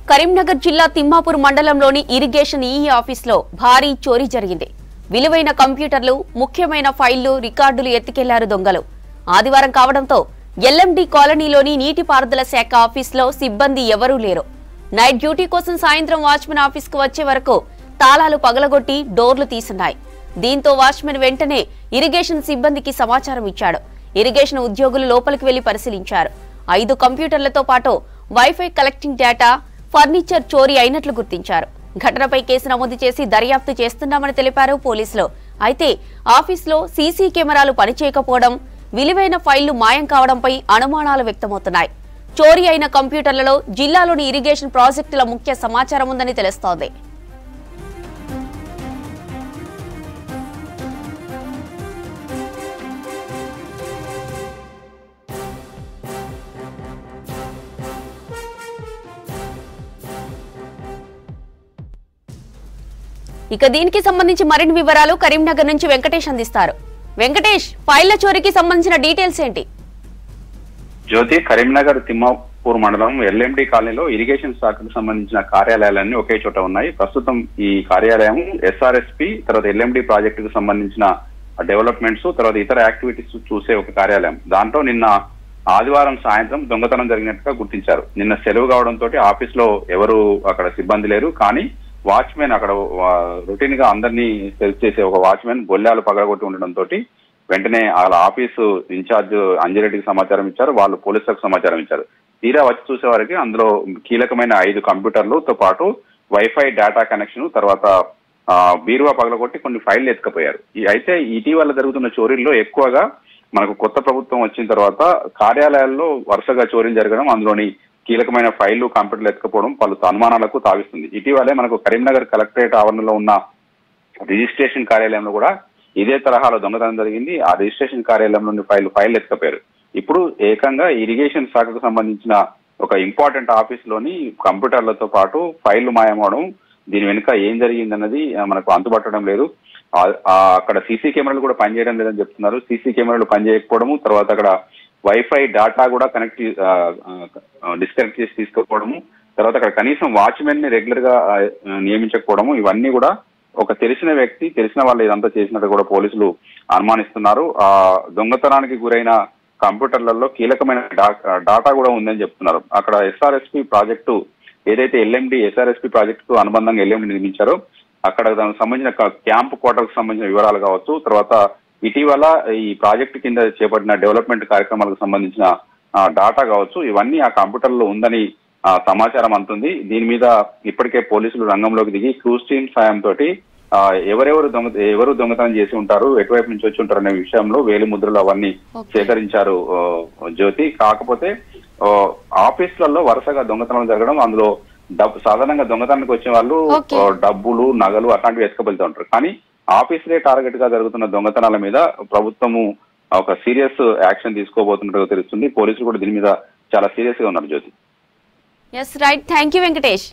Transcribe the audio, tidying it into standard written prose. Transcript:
కరీంనగర్ జిల్లా తిమ్మాపూర్ మండలంలోని irrigation EE ఆఫీసులో భారీ చోరీ జరిగింది. విలువైన కంప్యూటర్లు, ముఖ్యమైన ఫైళ్లు, రికార్డులు ఎత్తుకెళ్లారు దొంగలు. ఆదివారం కావడంతో ఎల్ఎండి కాలనీలోని నీటిపారుదల శాఖ ఆఫీసులో సిబ్బంది ఎవరూ లేరు. నైట్ డ్యూటీ కోసం సాయంత్రం వాచ్మెన్ ఆఫీసుకు వచ్చే వరకు తాళాలు పగలగొట్టి డోర్లు తీసున్నాయి. దీంతో వాచ్మెన్ వెంటనే ఇరిగేషన్ సిబ్బందికి సమాచారం ఇచ్చాడు. ఇరిగేషన్ ఉద్యోగులు లోపలికి వెళ్లి పరిశీలించారు. 5 కంప్యూటర్లతో పాటు వైఫై కలెక్టింగ్ డేటా, ఫర్నిచర్ చోరీ అయినట్లు గుర్తించారు. ఘటనపై కేసు నమోదు చేసి దర్యాప్తు చేస్తున్నామని తెలిపారు పోలీసులు. అయితే ఆఫీసులో సీసీ కెమెరాలు పనిచేయకపోవడం, విలువైన ఫైళ్లు మాయం కావడంపై అనుమానాలు వ్యక్తమవుతున్నాయి. చోరీ అయిన కంప్యూటర్లలో జిల్లాలోని ఇరిగేషన్ ప్రాజెక్టుల ముఖ్య సమాచారం ఉందని తెలుస్తోంది. ఇక దీనికి సంబంధించి మరిన్ని వివరాలు కరీంనగర్ నుంచి వెంకటేష్ అందిస్తారు. వెంకటేష్, ఫైళ్ల చోరీకి సంబంధించిన డీటెయిల్స్ ఏంటి? జ్యోతి, కరీంనగర్ తిమ్మాపూర్ మండలం ఎల్ఎండి కాలనీలో ఇరిగేషన్ శాఖకు సంబంధించిన కార్యాలయాలన్నీ ఒకే చోట ఉన్నాయి. ప్రస్తుతం ఈ కార్యాలయం ఎస్ఆర్ఎస్పి, తర్వాత ఎల్ఎండి ప్రాజెక్టుకు సంబంధించిన డెవలప్మెంట్స్, తర్వాత ఇతర యాక్టివిటీస్ చూసే ఒక కార్యాలయం. దాంట్లో నిన్న ఆదివారం సాయంత్రం దొంగతనం జరిగినట్టుగా గుర్తించారు. నిన్న సెలవు కావడంతో ఆఫీస్ లో ఎవరు అక్కడ సిబ్బంది లేరు. కానీ వాచ్మెన్ అక్కడ రొటీన్ గా అందరినీ హెల్ప్ చేసే ఒక వాచ్మెన్ గొల్లాలు పగలగొట్టి ఉండడంతో వెంటనే వాళ్ళ ఆఫీసు ఇన్ఛార్జ్ అంజిరెడ్డికి సమాచారం ఇచ్చారు. వాళ్ళు పోలీసులకు సమాచారం ఇచ్చారు. తీరా వచ్చి చూసేవారికి అందులో కీలకమైన 5 కంప్యూటర్లతో పాటు వైఫై డేటా కనెక్షన్, తర్వాత బీరువా పగలగొట్టి కొన్ని ఫైళ్లు ఎత్తుకపోయారు. అయితే ఇటీవల జరుగుతున్న చోరీల్లో ఎక్కువగా మనకు కొత్త ప్రభుత్వం వచ్చిన తర్వాత కార్యాలయాల్లో వరుసగా చోరీలు జరగడం, అందులోని కీలకమైన ఫైళ్లు, కంప్యూటర్లు ఎత్తుకపోవడం పలు అనుమానాలకు తావిస్తుంది. ఇటీవలే మనకు కరీంనగర్ కలెక్టరేట్ ఆవరణలో ఉన్న రిజిస్ట్రేషన్ కార్యాలయంలో కూడా ఇదే తరహాలో దొంగతనం జరిగింది. ఆ రిజిస్ట్రేషన్ కార్యాలయం నుండి ఫైళ్లు ఎత్తుకపోయారు. ఇప్పుడు ఏకంగా ఇరిగేషన్ శాఖకు సంబంధించిన ఒక ఇంపార్టెంట్ ఆఫీస్ లోని కంప్యూటర్లతో పాటు ఫైళ్లు మాయమవడం, దీని వెనుక ఏం జరిగిందన్నది మనకు అంతుపట్టడం లేదు. అక్కడ సీసీ కెమెరాలు కూడా పనిచేయడం లేదని చెప్తున్నారు. సీసీ కెమెరాలు పనిచేయకపోవడము, తర్వాత అక్కడ వైఫై డేటా కూడా డిస్కనెక్ట్ చేసి తీసుకుపోవడము, తర్వాత అక్కడ కనీసం వాచ్మెన్ ని రెగ్యులర్ గా నియమించకపోవడము, ఇవన్నీ కూడా ఒక తెలిసిన వ్యక్తి, తెలిసిన వాళ్ళు ఇదంతా చేసినట్టు కూడా పోలీసులు అనుమానిస్తున్నారు. ఆ దొంగతనానికి గురైన కంప్యూటర్లలో కీలకమైన డాటా కూడా ఉందని చెప్తున్నారు. అక్కడ ఎస్ఆర్ఎస్పి ప్రాజెక్టు ఏదైతే ఎల్ఎండి ఎస్ఆర్ఎస్పి ప్రాజెక్టు అనుబంధంగా ఎల్ఎండి నిర్మించారో అక్కడ దానికి సంబంధించిన క్యాంప్ క్వార్టర్కి సంబంధించిన వివరాలు కావచ్చు, తర్వాత ఇటీవల ఈ ప్రాజెక్టు కింద చేపట్టిన డెవలప్మెంట్ కార్యక్రమాలకు సంబంధించిన డాటా కావచ్చు, ఇవన్నీ ఆ కంప్యూటర్లో ఉందని సమాచారం అందుతుంది. దీని మీద ఇప్పటికే పోలీసులు రంగంలోకి దిగి క్రూజ్ టీమ్ సాయంతో ఎవరు దొంగతనం చేసి ఉంటారు, ఎటువైపు నుంచి వచ్చి ఉంటారు అనే విషయంలో వేలి ముద్రలు అవన్నీ సేకరించారు జ్యోతి. కాకపోతే ఆఫీసులలో వరుసగా దొంగతనాలు జరగడం, అందులో సాధారణంగా దొంగతనానికి వచ్చే వాళ్ళు డబ్బులు, నగలు అట్లాంటివి ఎత్తుకుపోతూ ఉంటారు. కానీ ఆఫీసులే టార్గెట్ గా జరుగుతున్న దొంగతనాల మీద ప్రభుత్వము ఒక సీరియస్ యాక్షన్ తీసుకోబోతున్నట్టుగా తెలుస్తుంది. పోలీసులు కూడా దీని మీద చాలా సీరియస్ గా ఉన్నారు Jyothi. Yes right, thank you Venkatesh.